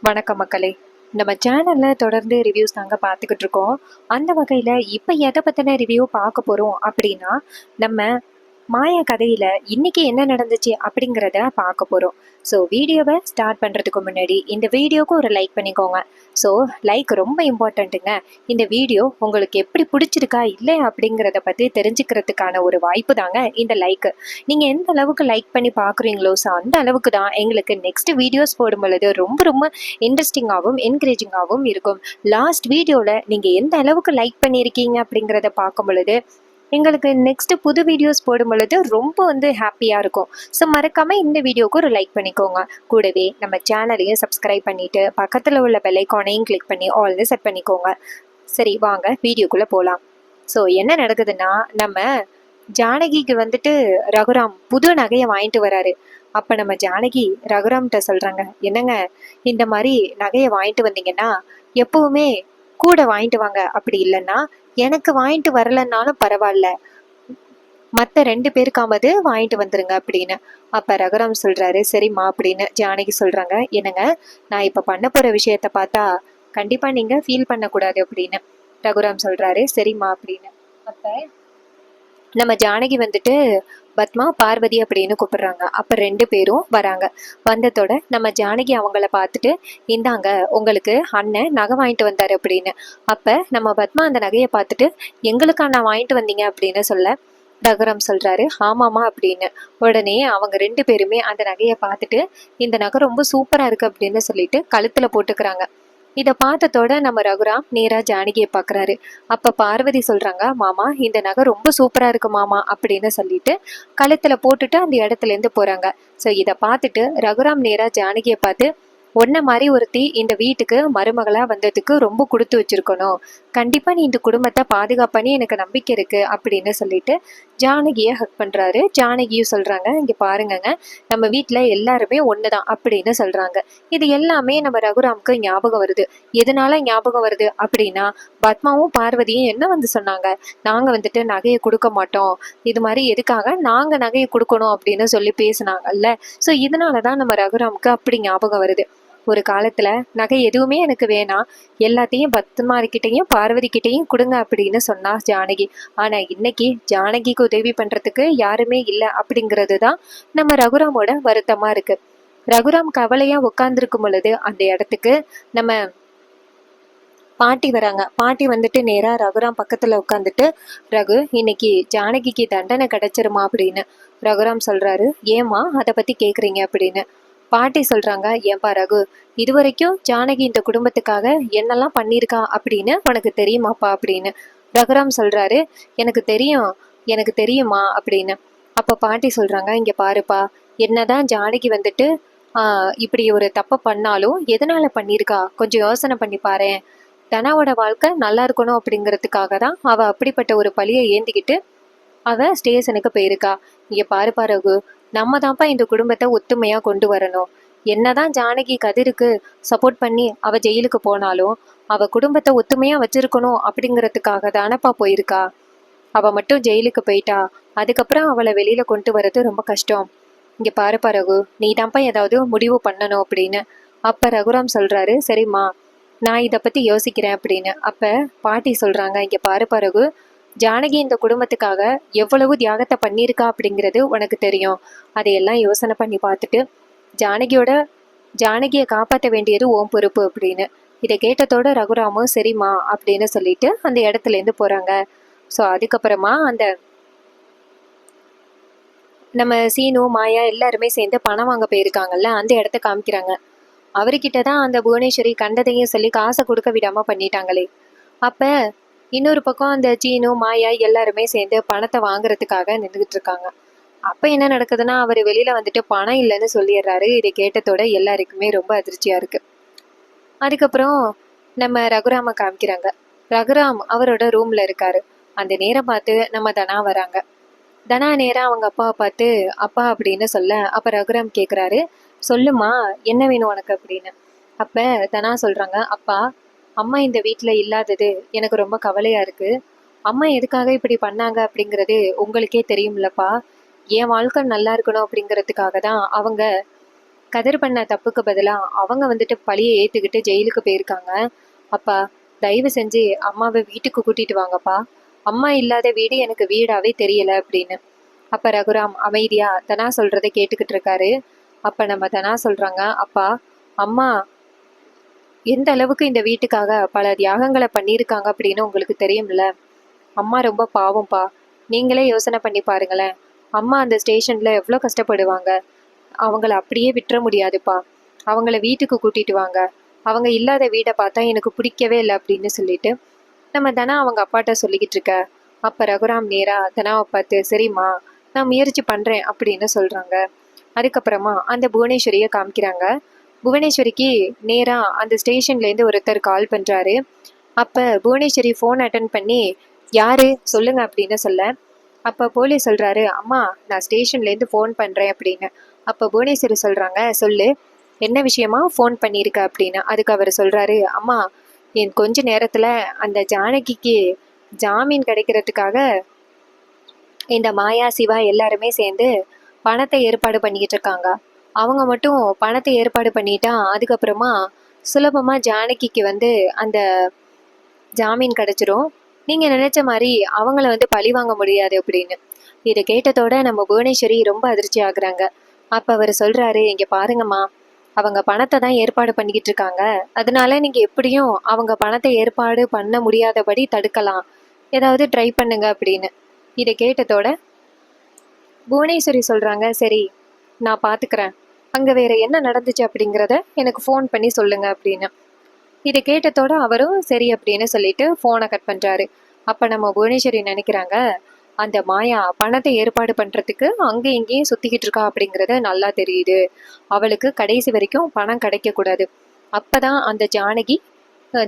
வணக்கம் மக்களே. நம்ம சேனல்ல தொடர்ந்து ரிவ்யூஸ் தாங்க பார்த்துக்கிட்டு இருக்கோம். அந்த வகையில இப்ப எதை பத்தின ரிவ்யூ பார்க்க போறோம் அப்படின்னா, நம்ம மாயா கதையில இன்னைக்கு என்ன நடந்துச்சு அப்படிங்கிறத பார்க்க போறோம். ஸோ வீடியோவை ஸ்டார்ட் பண்றதுக்கு முன்னாடி இந்த வீடியோக்கு ஒரு லைக் பண்ணிக்கோங்க. ஸோ லைக் ரொம்ப இம்பார்ட்டண்ட்டுங்க. இந்த வீடியோ உங்களுக்கு எப்படி பிடிச்சிருக்கா இல்லை அப்படிங்கிறத பத்தி தெரிஞ்சுக்கிறதுக்கான ஒரு வாய்ப்பு தாங்க இந்த லைக். நீங்க எந்த அளவுக்கு லைக் பண்ணி பார்க்குறீங்களோ ஸோ அந்த அளவுக்கு தான் எங்களுக்கு நெக்ஸ்ட் வீடியோஸ் போடும் பொழுது ரொம்ப ரொம்ப இன்ட்ரெஸ்டிங்காகவும் என்கரேஜிங்காகவும் இருக்கும். லாஸ்ட் வீடியோவில் நீங்கள் எந்த அளவுக்கு லைக் பண்ணியிருக்கீங்க அப்படிங்கிறத பார்க்கும் பொழுது எங்களுக்கு நெக்ஸ்ட் புது வீடியோஸ் போடும் பொழுது ரொம்ப ஹாப்பியாக இருக்கும். ஸோ மறக்காமல் இந்த வீடியோக்கு ஒரு லைக் பண்ணிக்கோங்க. கூடவே நம்ம சேனலையும் சப்ஸ்கிரைப் பண்ணிவிட்டு பக்கத்தில் உள்ள பெல் ஐகானையும் கிளிக் பண்ணி ஆல்னு செட் பண்ணிக்கோங்க. சரி வாங்க வீடியோக்குள்ளே போகலாம். ஸோ என்ன நடக்குதுன்னா, நம்ம ஜானகிக்கு ரகுராம் புது நகையை வாங்கிட்டு வராரு. அப்போ நம்ம ஜானகி ரகுராம்கிட்ட சொல்கிறாங்க, என்னங்க இந்த மாதிரி நகையை வாங்கிட்டு வந்தீங்கன்னா எப்பவுமே கூட வாங்கிட்டு வாங்க, அப்படி இல்லைன்னா எனக்கு வாங்கிட்டு வரலன்னாலும் பரவாயில்ல, மற்ற 2 பேருக்காவது வாங்கிட்டு வந்துருங்க அப்படின்னு. அப்ப ரகுராம் சொல்றாரு, சரிம்மா அப்படின்னு. ஜானகி சொல்றாங்க, என்னங்க நான் இப்ப பண்ண போற விஷயத்த பார்த்தா கண்டிப்பா நீங்க ஃபீல் பண்ணக்கூடாது அப்படின்னு. ரகுராம் சொல்றாரு, சரிம்மா அப்படின்னு. அப்ப நம்ம ஜானகி பத்மா பார்வதி அப்படின்னு கூப்பிடுறாங்க. அப்ப 2 பேரும் வராங்க. வந்ததோட நம்ம ஜானகி அவங்கள பார்த்துட்டு, இந்தாங்க உங்களுக்கு அண்ணன் நகை வாங்கிட்டு வந்தாரு அப்படின்னு. அப்ப நம்ம பத்மா அந்த நகையை பார்த்துட்டு, எங்களுக்கா நான் வாங்கிட்டு வந்தீங்க அப்படின்னு சொல்ல, ரகுராம் சொல்றாரு, ஆமாமா அப்படின்னு. உடனே அவங்க 2 பேருமே அந்த நகையை பார்த்துட்டு, இந்த நகை ரொம்ப சூப்பரா இருக்கு அப்படின்னு சொல்லிட்டு கழுத்துல போட்டுக்கிறாங்க. இதை பார்த்ததோட நம்ம ரகுராம் நேரா ஜானகியை பார்க்குறாரு. அப்போ பார்வதி சொல்கிறாங்க, மாமா இந்த நகை ரொம்ப சூப்பராக இருக்கு மாமா அப்படின்னு சொல்லிட்டு கழுத்தில் போட்டுட்டு அந்த இடத்துலேருந்து போகிறாங்க. ஸோ இதை பார்த்துட்டு ரகுராம் நேரா ஜானகியை பார்த்து, ஒன்ன மாதிரி ஒருத்தி இந்த வீட்டுக்கு மருமகளா வந்ததுக்கு ரொம்ப கொடுத்து வச்சிருக்கணும், கண்டிப்பா நீ இந்த குடும்பத்தை பாதுகாப்பானே எனக்கு நம்பிக்கை இருக்கு அப்படின்னு சொல்லிட்டு ஜானகியை ஹக் பண்றாரு. ஜானகியும் சொல்றாங்க, இங்க பாருங்கங்க நம்ம வீட்டுல எல்லாருமே ஒண்ணுதான் அப்படின்னு சொல்றாங்க. இது எல்லாமே நம்ம ரகுராமுக்கு ஞாபகம் வருது. எதனால ஞாபகம் வருது அப்படின்னா, பத்மாவும் பார்வதியும் என்ன சொன்னாங்க, நாங்க நகையை கொடுக்க மாட்டோம், இது மாதிரி எதுக்காக நாங்க நகையை கொடுக்கணும் அப்படின்னு சொல்லி பேசினாங்கல்ல. ஸோ இதனாலதான் நம்ம ரகுராமுக்கு அப்படி ஞாபகம் வருது. ஒரு காலத்துல நகை எதுவுமே எனக்கு வேணாம், எல்லாத்தையும் பத்மாரிக்கிட்டையும் பார்வதி கிட்டையும் கொடுங்க அப்படின்னு சொன்னா ஜானகி. ஆனா இன்னைக்கு ஜானகிக்கு உதவி பண்றதுக்கு யாருமே இல்லை அப்படிங்கிறது தான் நம்ம ரகுராமோட வருத்தமா இருக்கு. ரகுராம் கவலையா உட்கார்ந்துருக்கும் பொழுது அந்த இடத்துக்கு நம்ம பாட்டி வராங்க. பாட்டி நேரா ரகுராம் பக்கத்துல உட்காந்துட்டு, ரகு இன்னைக்கு ஜானகிக்கு தண்டனை கிடைச்சிருமா அப்படின்னு. ரகுராம் சொல்றாரு, ஏமா அதை பத்தி கேக்குறீங்க அப்படின்னு. பாட்டி சொல்றாங்க, ஏன்பா ரகு, இதுவரைக்கும் ஜானகி இந்த குடும்பத்துக்காக என்னெல்லாம் பண்ணியிருக்கா அப்படின்னு உனக்கு தெரியுமாப்பா அப்படின்னு. ரகுராம் சொல்றாரு, எனக்கு தெரியும், எனக்கு தெரியுமா அப்படின்னு. அப்ப பாட்டி சொல்றாங்க, இங்க பாருப்பா, என்னதான் ஜானகி இப்படி ஒரு தப்பை பண்ணாலும் எதனால பண்ணியிருக்கா கொஞ்சம் யோசனை பண்ணி பாரு. தனாவோட வாழ்க்கை நல்லா இருக்கணும் அப்படிங்கிறதுக்காக தான் அவ அப்படிப்பட்ட ஒரு பழியை ஏந்திக்கிட்டு அவ ஸ்டேஷனுக்கு போயிருக்கா. இங்க பாருப்பா ரகு, நம்ம தான்ப்பா இந்த குடும்பத்தை ஒத்துமையா கொண்டு வரணும். என்னதான் ஜானகி கதிருக்கு சப்போர்ட் பண்ணி அவ ஜெயிலுக்கு போனாலும் அவ குடும்பத்தை ஒத்துமையா வச்சிருக்கணும் அப்படிங்கிறதுக்காக தானப்பா போயிருக்கா. அவ மட்டும் ஜெயிலுக்கு போயிட்டா அதுக்கப்புறம் அவளை வெளியில கொண்டு வர்றது ரொம்ப கஷ்டம். இங்க பாருப்பா ரகு, நீ தான்ப்பா ஏதாவது முடிவு பண்ணணும் அப்படின்னு. அப்ப ரகுராம் சொல்றாரு, சரிம்மா நான் இதை பத்தி யோசிக்கிறேன் அப்படின்னு. அப்ப பாட்டி சொல்றாங்க, இங்க பாருப்பா ரகு, ஜானகி இந்த குடும்பத்துக்காக எவ்வளவு தியாகத்தை பண்ணியிருக்கா அப்படிங்கிறது உனக்கு தெரியும். அதையெல்லாம் யோசனை பண்ணி பார்த்துட்டு ஜானகியை காப்பாற்ற வேண்டியது ஓம் பொறுப்பு அப்படின்னு. இதை கேட்டதோட ரகுராமும் சரிம்மா அப்படின்னு சொல்லிட்டு அந்த இடத்துல இருந்து போறாங்க. ஸோ அதுக்கப்புறமா அந்த நம்ம சீனு மாயா எல்லாருமே சேர்ந்து பணம் வாங்க போயிருக்காங்கல்ல, அந்த இடத்த காமிக்கிறாங்க. அவர்கிட்ட தான் அந்த புவனேஸ்வரி கண்டதையும் சொல்லி காசை கொடுக்க விடாம பண்ணிட்டாங்களே. அப்ப இன்னொரு பக்கம் அந்த சீனு மாயா எல்லாருமே சேர்ந்து பணத்தை வாங்குறதுக்காக நின்றுகிட்டு இருக்காங்க. அப்ப என்ன நடக்குதுன்னா, அவர் வெளியில பணம் இல்லைன்னு சொல்லிடுறாரு. இதை கேட்டதோட எல்லாருக்குமே ரொம்ப அதிர்ச்சியா இருக்கு. அதுக்கப்புறம் நம்ம ரகுராம காமிக்கிறாங்க. ரகுராம் அவரோட ரூம்ல இருக்காரு. அந்த நேரம் பார்த்து நம்ம தனா வராங்க. தனா நேரா அவங்க அப்பாவை பார்த்து அப்பா அப்படின்னு சொல்ல, அப்ப ரகுராம் கேக்குறாரு, சொல்லுமா என்ன வேணும் உனக்கு அப்படின்னு. அப்ப தனா சொல்றாங்க, அப்பா அம்மா இந்த வீட்டுல இல்லாதது எனக்கு ரொம்ப கவலையா இருக்கு. அம்மா எதுக்காக இப்படி பண்ணாங்க அப்படிங்கிறது உங்களுக்கே தெரியும்லப்பா. என் வாழ்க்கை நல்லா இருக்கணும் அப்படிங்கிறதுக்காக தான் அவங்க கதிர் பண்ண தப்புக்கு பதிலாக அவங்க வந்துட்டு பழியை ஏற்றுக்கிட்டு ஜெயிலுக்கு போயிருக்காங்க. அப்பா, தயவு செஞ்சு அம்மாவை வீட்டுக்கு கூட்டிட்டு வாங்கப்பா. அம்மா இல்லாத வீடு எனக்கு வீடாவே தெரியல அப்படின்னு. அப்ப ரகுராம் அமைதியா தனா சொல்றதை கேட்டுக்கிட்டு இருக்காரு. அப்ப நம்ம தனா சொல்றாங்க, அப்பா, அம்மா எந்த அளவுக்கு இந்த வீட்டுக்காக பல தியாகங்களை பண்ணியிருக்காங்க அப்படின்னு உங்களுக்கு தெரியும்ல. அம்மா ரொம்ப பாவம்ப்பா. நீங்களே யோசனை பண்ணி பாருங்களேன். அம்மா அந்த ஸ்டேஷன்ல எவ்வளோ கஷ்டப்படுவாங்க. அவங்கள அப்படியே விட்டுற முடியாதுப்பா. அவங்கள வீட்டுக்கு கூட்டிட்டு வாங்க. அவங்க இல்லாத வீடை பார்த்தா எனக்கு பிடிக்கவே இல்லை அப்படின்னு சொல்லிட்டு நம்ம தனா அவங்க அப்பாட்ட சொல்லிக்கிட்டு இருக்க. அப்ப ரகுராம் நேரா தனாவை பார்த்து, சரிம்மா, நான் முயற்சி பண்றேன் அப்படின்னு சொல்றாங்க. அதுக்கப்புறமா அந்த புவனேஸ்வரியை காமிக்கிறாங்க. புவனேஸ்வரிக்கு நேரா அந்த ஸ்டேஷன்லேருந்து ஒருத்தர் கால் பண்றாரு. அப்ப புவனேஸ்வரி ஃபோன் அட்டன் பண்ணி, யாரு சொல்லுங்க அப்படின்னு சொல்ல, அப்ப போலீஸ் சொல்றாரு, அம்மா நான் ஸ்டேஷன்லேருந்து ஃபோன் பண்றேன் அப்படின்னு. அப்ப புவனேஸ்வரி சொல்றாங்க, சொல்லு, என்ன விஷயமா ஃபோன் பண்ணியிருக்க அப்படின்னு. அதுக்கு அவர் சொல்றாரு, அம்மா, என் கொஞ்ச நேரத்துல அந்த ஜானகிக்கு ஜாமீன் கிடைக்கிறதுக்காக இந்த மாயா சிவா எல்லாருமே சேர்ந்து பணத்தை ஏற்பாடு பண்ணிக்கிட்டு இருக்காங்க. அவங்க மட்டும் பணத்தை ஏற்பாடு பண்ணிட்டா அதுக்கப்புறமா சுலபமா ஜானகிக்கு வந்து அந்த ஜாமீன் கிடைச்சிரும். நீங்க நினைச்ச மாதிரி அவங்கள வந்து பழி வாங்க முடியாது அப்படின்னு. இதை கேட்டதோட நம்ம புவனேஸ்வரி ரொம்ப அதிர்ச்சி ஆகுறாங்க. அப்ப அவர் சொல்றாரு, இங்க பாருங்கம்மா, அவங்க பணத்தை தான் ஏற்பாடு பண்ணிக்கிட்டு இருக்காங்க. அதனால நீங்க எப்படியும் அவங்க பணத்தை ஏற்பாடு பண்ண முடியாதபடி தடுக்கலாம். ஏதாவது ட்ரை பண்ணுங்க அப்படின்னு. இதை கேட்டதோட புவனேஸ்வரி சொல்றாங்க, சரி, நான் பாத்துக்கிறேன். அங்க வேற என்ன நடந்துச்சு அப்படிங்கிறத எனக்கு ஃபோன் பண்ணி சொல்லுங்க அப்படின்னு. இதை கேட்டதோட அவரும் சரி அப்படின்னு சொல்லிட்டு ஃபோனை கட் பண்றாரு. அப்ப நம்ம புவனேஸ்வரி நினைக்கிறாங்க, அந்த மாயா பணத்தை ஏற்பாடு பண்றதுக்கு அங்கே இங்கேயும் சுத்திக்கிட்டு இருக்கா அப்படிங்கிறது நல்லா தெரியுது. அவளுக்கு கடைசி வரைக்கும் பணம் கிடைக்க கூடாது. அப்பதான் அந்த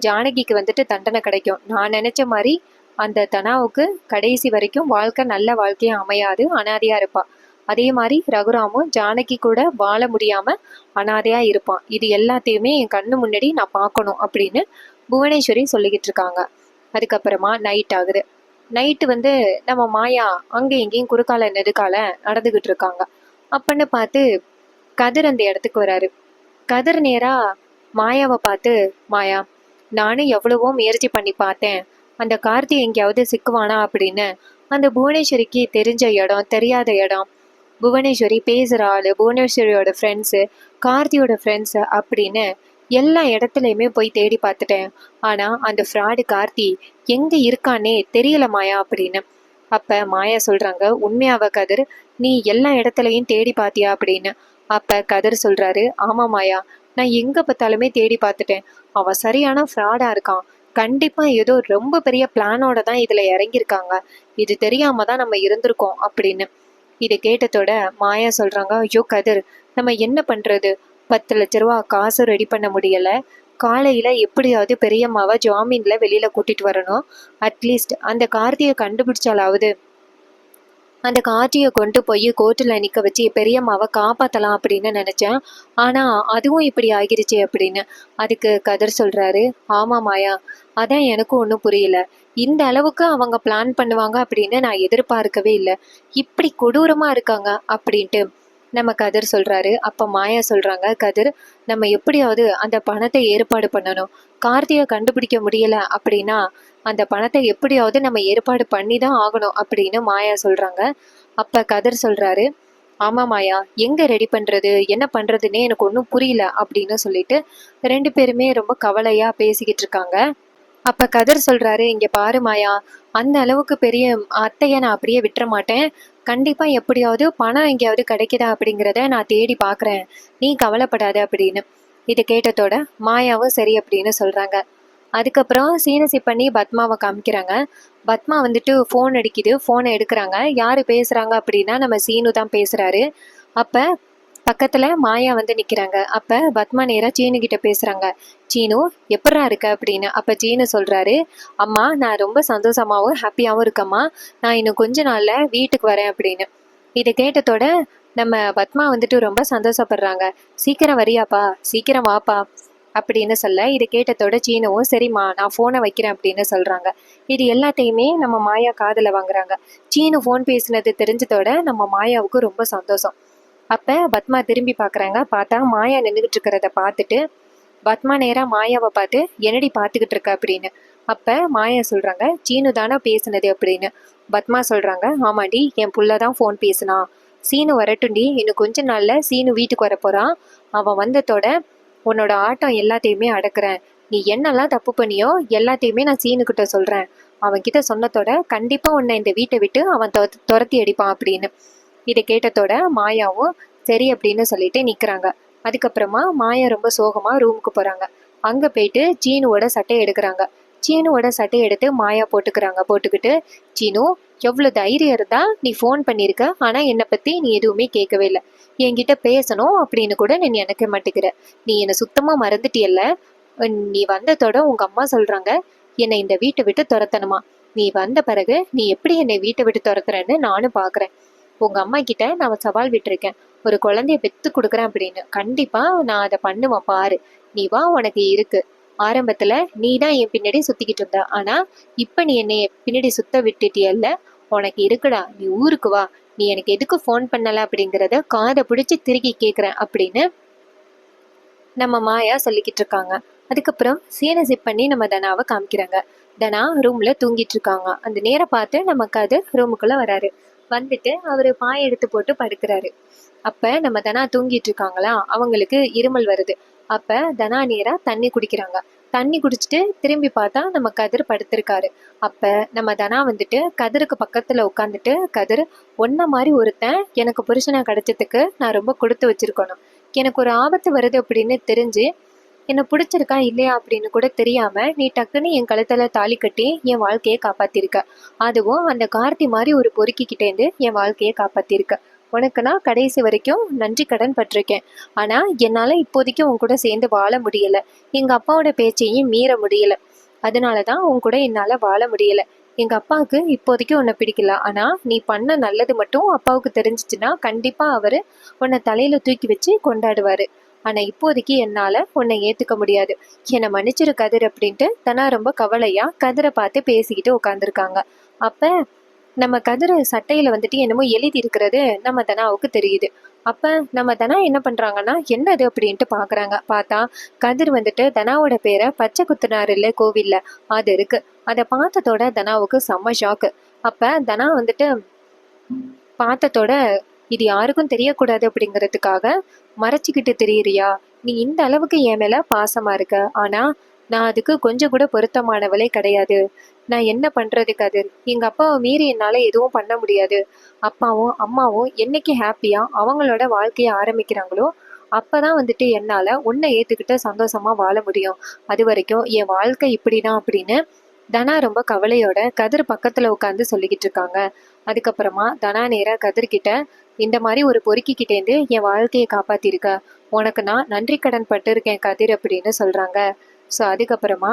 ஜானகிக்கு வந்துட்டு தண்டனை கிடைக்கும். நான் நினைச்ச மாதிரி அந்த தனாவுக்கு கடைசி வரைக்கும் வாழ்க்கை நல்ல வாழ்க்கையா அமையாது, அனாதையா இருப்பா. அதே மாதிரி ரகுராமும் ஜானகி கூட வாழ முடியாம அனாதையா இருப்பான். இது எல்லாத்தையுமே என் கண்ணு முன்னாடி நான் பார்க்கணும் அப்படின்னு புவனேஸ்வரி சொல்லிக்கிட்டு இருக்காங்க. அதுக்கப்புறமா நைட் ஆகுது. நைட்டு வந்து நம்ம மாயா அங்கே இங்கேயும் குறுக்கால நெடுக்கால நடந்துகிட்டு இருக்காங்க. அப்படின்னு பார்த்து கதிர் அந்த இடத்துக்கு வராரு. கதிர் நேரா மாயாவை பார்த்து, மாயா, நானும் எவ்வளவோ முயற்சி பண்ணி பார்த்தேன், அந்த கார்த்தி எங்கேயாவது சிக்குவானா அப்படின்னு. அந்த புவனேஸ்வரிக்கு தெரிஞ்ச இடம் தெரியாத இடம், புவனேஸ்வரி பேசுகிற ஆள், புவனேஸ்வரியோட ஃப்ரெண்ட்ஸு, கார்த்தியோட ஃப்ரெண்ட்ஸு அப்படின்னு எல்லா இடத்துலையுமே போய் தேடி பார்த்துட்டேன். ஆனால் அந்த ஃப்ராடு கார்த்தி எங்கே இருக்கானே தெரியல மாயா அப்படின்னு. அப்போ மாயா சொல்கிறாங்க, உண்மையாவ கதிர், நீ எல்லா இடத்துலையும் தேடி பார்த்தியா அப்படின்னு. அப்போ கதிர் சொல்கிறாரு, ஆமாம் மாயா, நான் எங்கே பார்த்தாலுமே தேடி பார்த்துட்டேன். அவன் சரியான ஃப்ராடாக இருக்கான். கண்டிப்பாக ஏதோ ரொம்ப பெரிய பிளானோட தான் இதில் இறங்கியிருக்காங்க. இது தெரியாம தான் நம்ம இருந்திருக்கோம் அப்படின்னு. இதை கேட்டதோட மாயா சொல்றாங்க, ஐயோ கதிர், நம்ம என்ன பண்றது? 10 லட்ச ரூபா காசு ரெடி பண்ண முடியல. காலையில எப்படியாவது பெரியம்மாவை ஜாமீன்ல வெளியில கூட்டிட்டு வரணும். அட்லீஸ்ட் அந்த கார்த்தியை கண்டுபிடிச்சாலாவது அந்த கார்த்தியை கொண்டு போய் கோர்ட்டில் நிற்க வச்சு பெரியம்மாவை காப்பாற்றலாம் அப்படின்னு நினச்சேன். ஆனால் அதுவும் இப்படி ஆகிருச்சு அப்படின்னு. அதுக்கு கதிர் சொல்கிறாரு, ஆமாம் மாயா, அதான் எனக்கும் ஒன்றும் புரியல. இந்த அளவுக்கு அவங்க பிளான் பண்ணுவாங்க அப்படின்னு நான் எதிர்பார்க்கவே இல்லை. இப்படி கொடூரமாக இருக்காங்க அப்படின்ட்டு நம்ம கதிர் சொல்கிறாரு. அப்போ மாயா சொல்கிறாங்க, கதிர், நம்ம எப்படியாவது அந்த பணத்தை ஏற்பாடு பண்ணணும். கார்த்தியை கண்டுபிடிக்க முடியல அப்படின்னா அந்த பணத்தை எப்படியாவது நம்ம ஏற்பாடு பண்ணி தான் ஆகணும் அப்படின்னு மாயா சொல்றாங்க. அப்ப கதிர் சொல்றாரு, ஆமா மாயா, எங்க ரெடி பண்றது, என்ன பண்றதுன்னே எனக்கு ஒன்றும் புரியல அப்படின்னு சொல்லிட்டு 2 பேருமே ரொம்ப கவலையா பேசிக்கிட்டு இருக்காங்க. அப்ப கதிர் சொல்றாரு, இங்க பாரு மாயா, அந்த அளவுக்கு பெரிய அத்தையை நான் அப்படியே விட்டுற மாட்டேன். கண்டிப்பா எப்படியாவது பணம் எங்கேயாவது கிடைக்குதா அப்படிங்கிறத நான் தேடி பாக்குறேன். நீ கவலைப்படாத அப்படின்னு. இதை கேட்டதோட மாயாவும் சரி அப்படின்னு சொல்றாங்க. அதுக்கப்புறம் சீனசி பண்ணி பத்மாவை காமிக்கிறாங்க. பத்மா வந்துட்டு ஃபோன் அடிக்குது. ஃபோனை எடுக்கிறாங்க. யார் பேசுகிறாங்க அப்படின்னா நம்ம சீனு தான் பேசுகிறாரு. அப்போ பக்கத்தில் மாயா வந்து நிற்கிறாங்க. அப்போ பத்மா நேராக சீனு கிட்ட பேசுகிறாங்க. சீனு, எப்படா இருக்க அப்படின்னு. அப்போ சீனு சொல்கிறாரு, அம்மா, நான் ரொம்ப சந்தோஷமாகவும் ஹாப்பியாகவும் இருக்கம்மா. நான் இன்னும் கொஞ்ச நாளில் வீட்டுக்கு வரேன் அப்படின்னு. இதை கேட்டதோட நம்ம பத்மா வந்துட்டு ரொம்ப சந்தோஷப்படுறாங்க. சீக்கிரம் வரியாப்பா, சீக்கிரம் வாப்பா அப்படின்னு சொல்ல, இதை கேட்டதோட சீனுவும் சரிம்மா நான் ஃபோனை வைக்கிறேன் அப்படின்னு சொல்கிறாங்க. இது எல்லாத்தையுமே நம்ம மாயா காதில் வாங்குறாங்க. சீனு ஃபோன் பேசினது தெரிஞ்சதோட நம்ம மாயாவுக்கு ரொம்ப சந்தோஷம். அப்போ பத்மா திரும்பி பார்க்குறாங்க. பார்த்தா மாயா நின்றுக்கிட்டு இருக்கிறத பார்த்துட்டு பத்மா நேராக மாயாவை பார்த்து என்னடி பார்த்துக்கிட்டு இருக்க அப்படின்னு. அப்போ மாயா சொல்கிறாங்க சீனு தானே பேசுனது அப்படின்னு. பத்மா சொல்கிறாங்க ஆமாண்டி, என் புள்ள தான் ஃபோன் பேசுனான். சீனு வரட்டுண்டி, இன்னும் கொஞ்ச நாளில் சீனு வீட்டுக்கு வர போகிறான். அவன் வந்ததோட உன்னோட ஆட்டம் எல்லாத்தையுமே அடக்குறேன். நீ என்னெல்லாம் தப்பு பண்ணியோ எல்லாத்தையுமே நான் சீனுக்கிட்ட சொல்கிறேன். அவன்கிட்ட சொன்னதோட கண்டிப்பாக உன்னை இந்த வீட்டை விட்டு அவன் துரத்தி அடிப்பான் அப்படின்னு. இதை கேட்டதோட மாயாவும் சரி அப்படின்னு சொல்லிட்டு நிற்கிறாங்க. அதுக்கப்புறமா மாயா ரொம்ப சோகமாக ரூமுக்கு போகிறாங்க. அங்கே போயிட்டு சீனுவோட சட்டையை எடுக்கிறாங்க. சீனுவோட சட்டையை எடுத்து மாயா போட்டுக்கிட்டு சீனு, எவ்வளோ தைரியம் இருந்தா நீ ஃபோன் பண்ணியிருக்க, ஆனால் என்னை பற்றி நீ எதுவுமே கேட்கவே இல்லை. என்கிட்ட பேசணும் அப்படின்னு கூட நீ நினைக்க மாட்டேங்கிற. நீ என்னை சுத்தமாக மறந்துட்டியல்ல. நீ வந்ததோட உங்கள் அம்மா சொல்கிறாங்க என்னை இந்த வீட்டை விட்டு துரத்தணுமா. நீ வந்த பிறகு நீ எப்படி என்னை வீட்டை விட்டு துரத்துறன்னு நானும் பார்க்குறேன். உங்கள் அம்மா கிட்ட நான் சவால் விட்டுருக்கேன், ஒரு குழந்தைய பெற்று கொடுக்குறேன் அப்படின்னு. கண்டிப்பாக நான் அதை பண்ணுவேன் பாரு. நீ வா, உனக்கு இருக்கு. ஆரம்பத்தில் நீ தான் என் பின்னாடி சுற்றிக்கிட்டு இருந்த, ஆனால் இப்போ நீ என்னை பின்னாடி சுத்த விட்டுட்டியல்ல, உனக்கு இருக்குடா. நீ ஊருக்கு வா. நீ எனக்கு எதுக்கு ஃபோன் பண்ணலை அப்படிங்கிறத காதை பிடிச்சி திருக்கி கேட்குறேன் அப்படின்னு நம்ம மாயா சொல்லிக்கிட்டு இருக்காங்க. அதுக்கப்புறம் சீனை ஜிப் பண்ணி நம்ம தனாவை காமிக்கிறாங்க. தனா ரூமில் தூங்கிட்டு இருக்காங்க. அந்த நேரம் பார்த்து நம்ம கதிர் ரூமுக்குள்ளே வராரு. வந்துட்டு அவர் பாய் எடுத்து போட்டு படுக்கிறாரு. அப்போ நம்ம தனா தூங்கிட்டு இருக்காங்களா, அவங்களுக்கு இருமல் வருது. அப்போ தனா நேராக தண்ணி குடிக்கிறாங்க. தண்ணி குடிச்சிட்டு திரும்பி பார்த்தா நம்ம கதிர் படுத்திருக்காரு. அப்போ நம்ம தனா வந்துட்டு கதிருக்கு பக்கத்தில் உட்காந்துட்டு, கதிர், ஒன்றை மாதிரி ஒருத்தன் எனக்கு புருஷனை கிடைச்சதுக்கு நான் ரொம்ப கொடுத்து வச்சிருக்கணும். எனக்கு ஒரு ஆபத்து வருது அப்படின்னு தெரிஞ்சு என்னை பிடிச்சிருக்கா இல்லையா அப்படின்னு கூட தெரியாம நீ டக்குன்னு என் கழுத்துல தாலி கட்டி என் வாழ்க்கையை காப்பாத்திருக்க. அதுவும் அந்த கார்த்தி மாதிரி ஒரு பொறுக்கிக்கிட்டேருந்து என் வாழ்க்கையை காப்பாத்திருக்க. உனக்கு நான் கடைசி வரைக்கும் நன்றி கடன் பட்டிருக்கேன். ஆனா என்னால இப்போதைக்கு உன் கூட சேர்ந்து வாழ முடியல. எங்க அப்பாவோட பேச்சையும் மீற முடியல. அதனாலதான் உன் கூட என்னால வாழ முடியல. எங்க அப்பாவுக்கு இப்போதைக்கு உன்னை பிடிக்கல. ஆனா நீ பண்ண நல்லது மட்டும் அப்பாவுக்கு தெரிஞ்சிச்சுன்னா கண்டிப்பா அவரு உன்னை தலையில தூக்கி வச்சு கொண்டாடுவாரு. ஆனா இப்போதைக்கு என்னால உன்னை ஏத்துக்க முடியாது. என்னை மன்னிச்சிரு கதிர் அப்படின்ட்டு தனா ரொம்ப கவலையா கதிரை பார்த்து பேசிக்கிட்டு உட்காந்துருக்காங்க. அப்ப நம்ம கதிர் சட்டையில வந்துட்டு என்னமோ எழுதி இருக்கிறது நம்ம தனாவுக்கு தெரியுது. அப்ப நம்ம தனா என்ன பண்றாங்கன்னா என்னது அப்படின்ட்டு பாக்குறாங்க. பார்த்தா கதிர் வந்துட்டு தனாவோட பேரை பச்சை குத்துனாரு இல்ல கோவில்ல, அது இருக்கு. அதை பார்த்ததோட தனாவுக்கு செம்ம ஷாக்கு. அப்ப தனா வந்துட்டு பார்த்ததோட இது யாருக்கும் தெரியக்கூடாது அப்படிங்கிறதுக்காக மறைச்சிக்கிட்டு தெரியுறியா? நீ இந்த அளவுக்கு என் மேல பாசமா இருக்க, ஆனா நான் அதுக்கு கொஞ்சம் கூட பொருத்தமானவளே கிடையாது. நான் என்ன பண்றது கதிர்? எங்க அப்பாவை மீறி என்னால எதுவும் பண்ண முடியாது. அப்பாவும் அம்மாவும் என்னைக்கு ஹாப்பியா அவங்களோட வாழ்க்கையை ஆரம்பிக்கிறாங்களோ அப்பதான் வந்துட்டு என்னால உன்னை ஏத்துக்கிட்டு சந்தோஷமா வாழ முடியும். அது வரைக்கும் என் வாழ்க்கை இப்படிதான் அப்படின்னு தனா ரொம்ப கவலையோட கதிர் பக்கத்துல உட்காந்து சொல்லிக்கிட்டு இருக்காங்க. அதுக்கப்புறமா தனா நேரா கதிர்கிட்ட இந்த மாதிரி ஒரு பொறுக்கிக்கிட்டேருந்து என் வாழ்க்கையை காப்பாத்திருக்க, உனக்கு நான் நன்றி கடன் பட்டிருக்கேன் கதிர் அப்படின்னு சொல்றாங்க. ஸோ அதுக்கப்புறமா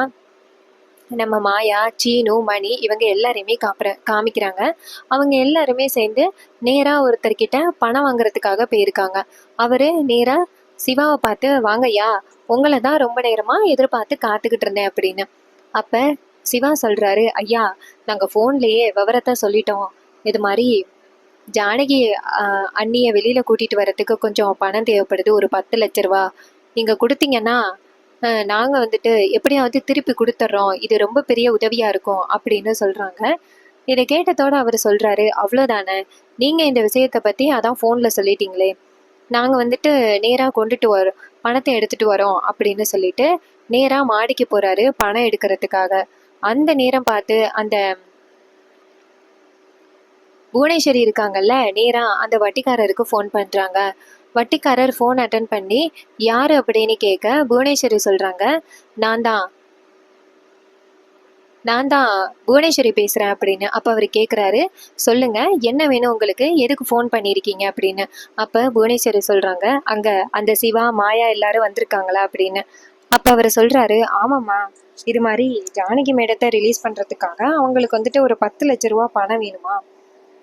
நம்ம மாயா, சீனு, மணி இவங்க எல்லாரையுமே காமிக்கிறாங்க. அவங்க எல்லாருமே சேர்ந்து நேரா ஒருத்தர்கிட்ட பணம் வாங்குறதுக்காக போயிருக்காங்க. அவரு நேரா சிவாவை பார்த்து வாங்கய்யா, உங்களை தான் ரொம்ப நேரமா எதிர்பார்த்து காத்துக்கிட்டு இருந்தேன் அப்படின்னு. அப்ப சிவா சொல்றாரு, ஐயா நாங்க போன்லயே விவரத்தை சொல்லிட்டோம். இது மாதிரி ஜானகி அண்ணியை வெளியில கூட்டிட்டு வர்றதுக்கு கொஞ்சம் பணம் தேவைப்படுது, ஒரு 10 லட்ச ரூபா நீங்க கொடுத்தீங்கன்னா நாங்க வந்துட்டு எப்படியாவது திருப்பி கொடுத்துட்றோம். இது ரொம்ப பெரிய உதவியா இருக்கும் அப்படின்னு சொல்றாங்க. இதை கேட்டதோட அவர் சொல்றாரு, அவ்வளோதானே, நீங்க இந்த விஷயத்த பத்தி அதான் போன்ல சொல்லிட்டீங்களே, நாங்க வந்துட்டு நேரா கொண்டுட்டு வரோம், பணத்தை எடுத்துட்டு வரோம் அப்படின்னு சொல்லிட்டு நேரா மாடிக்கு போறாரு பணம் எடுக்கிறதுக்காக. அந்த நேரம் பார்த்து அந்த புவனேஸ்வரி இருக்காங்கல்ல, நேரா அந்த வட்டிக்காரருக்கு ஃபோன் பண்றாங்க. வட்டிக்காரர் ஃபோன் அட்டன் பண்ணி யாரு அப்படின்னு கேட்க புவனேஸ்வரி சொல்றாங்க, நான் தான் நான் தான் புவனேஸ்வரி பேசுறேன் அப்படின்னு. அப்ப அவர் கேட்குறாரு, சொல்லுங்க என்ன வேணும் உங்களுக்கு, எதுக்கு ஃபோன் பண்ணியிருக்கீங்க அப்படின்னு. அப்ப புவனேஸ்வரி சொல்றாங்க, அங்க அந்த சிவா மாயா எல்லாரும் வந்திருக்காங்களா அப்படின்னு. அப்ப அவர் சொல்றாரு, ஆமாம்மா, இது மாதிரி ஜானகி மேடத்தை ரிலீஸ் பண்றதுக்காக அவங்களுக்கு வந்துட்டு ஒரு 10 லட்ச ரூபா பணம் வேணுமா,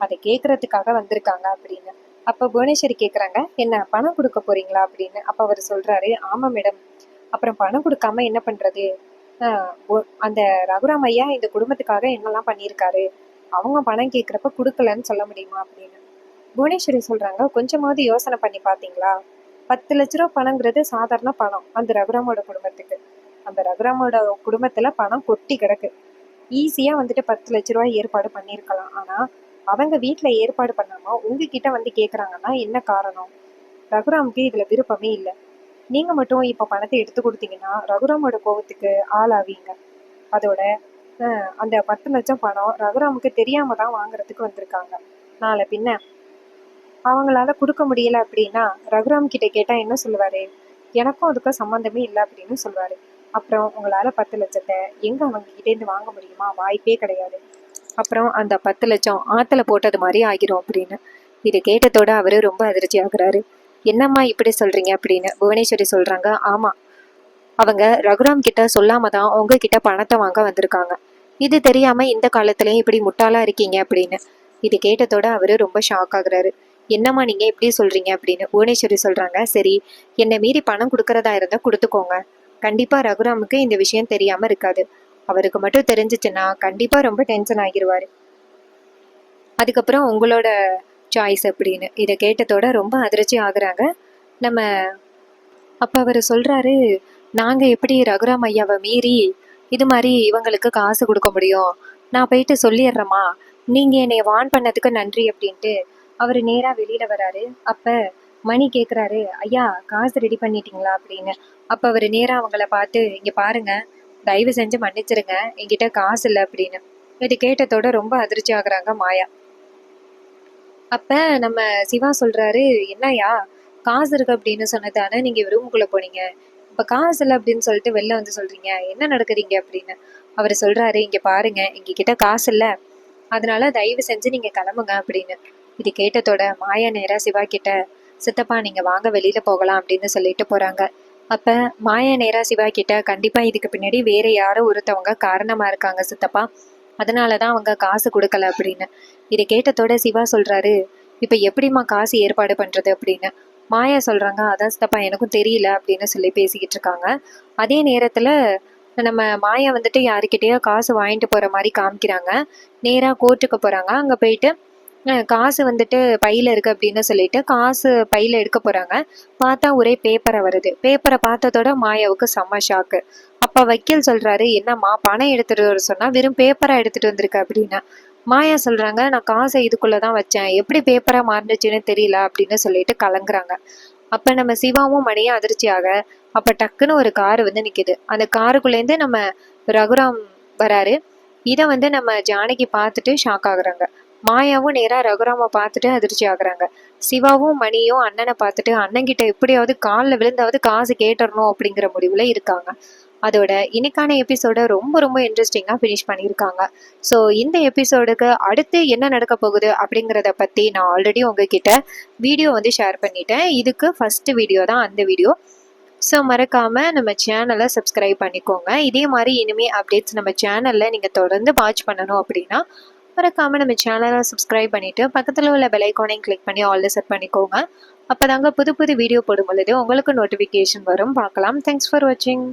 அதை கேட்கறதுக்காக வந்திருக்காங்க அப்படின்னு. அப்ப புவனேஸ்வரி கேட்குறாங்க, என்ன பணம் கொடுக்க போறீங்களா அப்படின்னு. அப்ப அவர் சொல்றாரு, ஆமா மேடம், அப்புறம் பணம் கொடுக்காம என்ன பண்றது, அந்த ரகுராம் ஐயா இந்த குடும்பத்துக்காக என்னெல்லாம் பண்ணியிருக்காரு, அவங்க பணம் கேட்குறப்ப கொடுக்கலன்னு சொல்ல முடியுமா அப்படின்னு. புவனேஸ்வரி சொல்றாங்க, கொஞ்சமாவது யோசனை பண்ணி பாத்தீங்களா? 10 லட்ச ரூபா பணங்கிறது சாதாரண பணம் அந்த ரகுராமோட குடும்பத்துக்கு. அந்த ரகுராமோட குடும்பத்துல பணம் கொட்டி கிடக்கு. ஈஸியா வந்துட்டு 10 லட்ச ரூபாய் ஏற்பாடு பண்ணியிருக்கலாம். ஆனா அவங்க வீட்ல ஏற்பாடு பண்ணாம உங்ககிட்ட வந்து கேக்குறாங்கன்னா என்ன காரணம்? ரகுராமுக்கு இதுல விருப்பமே இல்லை. நீங்க மட்டும் இப்ப பணத்தை எடுத்து கொடுத்தீங்கன்னா ரகுராமோட கோவத்துக்கு ஆளாவீங்க. அதோட அந்த 10 லட்சம் பணம் ரகுராமுக்கு தெரியாம தான் வாங்குறதுக்கு வந்திருக்காங்க. நாளை பின்ன அவங்களால கொடுக்க முடியல அப்படின்னா ரகுராம் கிட்ட கேட்டா என்ன சொல்லுவாரு? எனக்கும் அதுக்கும் சம்மந்தமே இல்லை அப்படின்னு சொல்லுவாரு. அப்புறம் உங்களால 10 லட்சத்தை எங்க அவங்க கிட்ட இருந்து வாங்க முடியுமா? வாய்ப்பே கிடையாது. அப்புறம் அந்த 10 லட்சம் ஆத்துல போட்டது மாதிரி ஆகிரும் அப்படின்னு. இது கேட்டதோட அவரு ரொம்ப அதிர்ச்சி ஆகுறாரு. என்னம்மா இப்படி சொல்றீங்க அப்படின்னு புவனேஸ்வரி சொல்றாங்க. ஆமா, அவங்க ரகுராம் கிட்ட சொல்லாம தான் உங்ககிட்ட பணத்தை வாங்க வந்திருக்காங்க. இது தெரியாம இந்த காலத்துலயும் இப்படி முட்டாளா இருக்கீங்க அப்படின்னு. இது கேட்டதோட அவரு ரொம்ப ஷாக் ஆகுறாரு. என்னம்மா நீங்க எப்படி சொல்றீங்க அப்படின்னு புவனேஸ்வரி சொல்றாங்க. சரி, என்னை மீறி பணம் கொடுக்கறதா இருந்தா கொடுத்துக்கோங்க. கண்டிப்பா ரகுராமுக்கு இந்த விஷயம் தெரியாம இருக்காது. அவருக்கு மட்டும் தெரிஞ்சிச்சுன்னா கண்டிப்பா ரொம்ப டென்ஷன் ஆகிருவாரு. அதுக்கப்புறம் உங்களோட சாய்ஸ் அப்படின்னு. இதை கேட்டதோட ரொம்ப அதிர்ச்சி ஆகுறாங்க நம்ம. அப்ப அவர் சொல்றாரு, நாங்க எப்படி ரகுராம் ஐயாவை மீறி இது மாதிரி இவங்களுக்கு காசு கொடுக்க முடியும்? நான் போயிட்டு சொல்லிடுறேம்மா, நீங்க என்னை வான் பண்ணதுக்கு நன்றி அப்படின்ட்டு அவர் நேரா வெளியில வராரு. அப்ப மணி கேக்குறாரு, ஐயா காசு ரெடி பண்ணிட்டீங்களா அப்படின்னு. அப்ப அவர் நேரா அவங்கள பார்த்து, இங்க பாருங்க, தயவு செஞ்சு மன்னிச்சிருங்க, என்கிட்ட காசு இல்லை அப்படின்னு. இது கேட்டதோட ரொம்ப அதிர்ச்சி ஆகுறாங்க மாயா. அப்ப நம்ம சிவா சொல்றாரு, என்னய்யா காசு இருக்கு அப்படின்னு சொன்னதானே நீங்க ரூமுக்குள்ள போனீங்க, இப்ப காசு இல்லை அப்படின்னு சொல்லிட்டு வெளில வந்து சொல்றீங்க, என்ன நடக்குறீங்க அப்படின்னு. அவர் சொல்றாரு, இங்க பாருங்க, எங்க கிட்ட காசு இல்ல, அதனால தயவு செஞ்சு நீங்க கிளம்புங்க அப்படின்னு. இது கேட்டதோட மாயா நேரா சிவா கிட்ட, சித்தப்பா நீங்க வாங்க வெளியில போகலாம் அப்படின்னு சொல்லிட்டு போறாங்க. அப்ப மாயா நேரா சிவா கிட்ட, கண்டிப்பா இதுக்கு பின்னாடி வேற யாரோ ஒருத்தவங்க காரணமா இருக்காங்க சித்தப்பா, அதனாலதான் அவங்க காசு கொடுக்கல அப்படின்னு. இதை கேட்டதோட சிவா சொல்றாரு, இப்ப எப்படிம்மா காசு ஏற்பாடு பண்றது அப்படின்னு. மாயா சொல்றாங்க, அதான் சித்தப்பா எனக்கும் தெரியல அப்படின்னு சொல்லி பேசிக்கிட்டு இருக்காங்க. அதே நேரத்துல நம்ம மாயா வந்துட்டு யாருக்கிட்டயோ காசு வாங்கிட்டு போற மாதிரி காமிக்கிறாங்க. நேரா கோர்ட்டுக்கு போறாங்க. அங்க போயிட்டு காசு வந்துட்டு பையில இருக்கு அப்படின்னு சொல்லிட்டு காசு பையில எடுக்க போறாங்க. பார்த்தா ஒரே பேப்பரை வருது. பேப்பரை பார்த்ததோட மாயாவுக்கு செம்ம ஷாக்கு. அப்ப வக்கீல் சொல்றாரு, என்னம்மா பணம் எடுத்துட்டு வர சொன்னா வெறும் பேப்பரா எடுத்துட்டு வந்திருக்க அப்படின்னு. மாயா சொல்றாங்க, நான் காசை இதுக்குள்ளதான் வச்சேன், எப்படி பேப்பரா மாறுச்சுன்னு தெரியல அப்படின்னு சொல்லிட்டு கலங்குறாங்க. அப்ப நம்ம சிவாவும் மணியும் அதிர்ச்சியாக, அப்ப டக்குன்னு ஒரு காரு வந்து நிக்குது. அந்த காருக்குள்ளேருந்து நம்ம ரகுராம் வராரு. இதை வந்து நம்ம ஜானகி பார்த்துட்டு ஷாக் ஆகுறாங்க. மாயாவும் நேரா ரகுராம பார்த்துட்டு அதிர்ச்சி ஆகுறாங்க. சிவாவும் மணியும் அண்ணனை பார்த்துட்டு அண்ணன்கிட்ட எப்படியாவது காலில் விழுந்தாவது காசு கேட்டுறணும் அப்படிங்கிற முடிவுல இருக்காங்க. அதோட இன்னைக்கான எபிசோட ரொம்ப ரொம்ப இன்ட்ரெஸ்டிங்காக ஃபினிஷ் பண்ணியிருக்காங்க. ஸோ இந்த எபிசோடுக்கு அடுத்து என்ன நடக்க போகுது அப்படிங்கிறத பற்றி நான் ஆல்ரெடி உங்ககிட்ட வீடியோ வந்து ஷேர் பண்ணிட்டேன். இதுக்கு ஃபர்ஸ்ட் வீடியோ தான் அந்த வீடியோ. ஸோ மறக்காமல் நம்ம சேனலை சப்ஸ்கிரைப் பண்ணிக்கோங்க. இதே மாதிரி இனிமேல் அப்டேட்ஸ் நம்ம சேனலில் நீங்கள் தொடர்ந்து வாட்ச் பண்ணணும் அப்படின்னா மறக்காமல் நம்ம சேனலை சப்ஸ்கிரைப் பண்ணிவிட்டு பக்கத்தில் உள்ள பெல் ஐகானையும் கிளிக் பண்ணி ஆல்ல செட் பண்ணிக்கோங்க. அப்போ தாங்க புது புது வீடியோ போடும் பொழுது உங்களுக்கு நோட்டிஃபிகேஷன் வரும். பார்க்கலாம். தேங்க்ஸ் ஃபார் வாட்சிங்.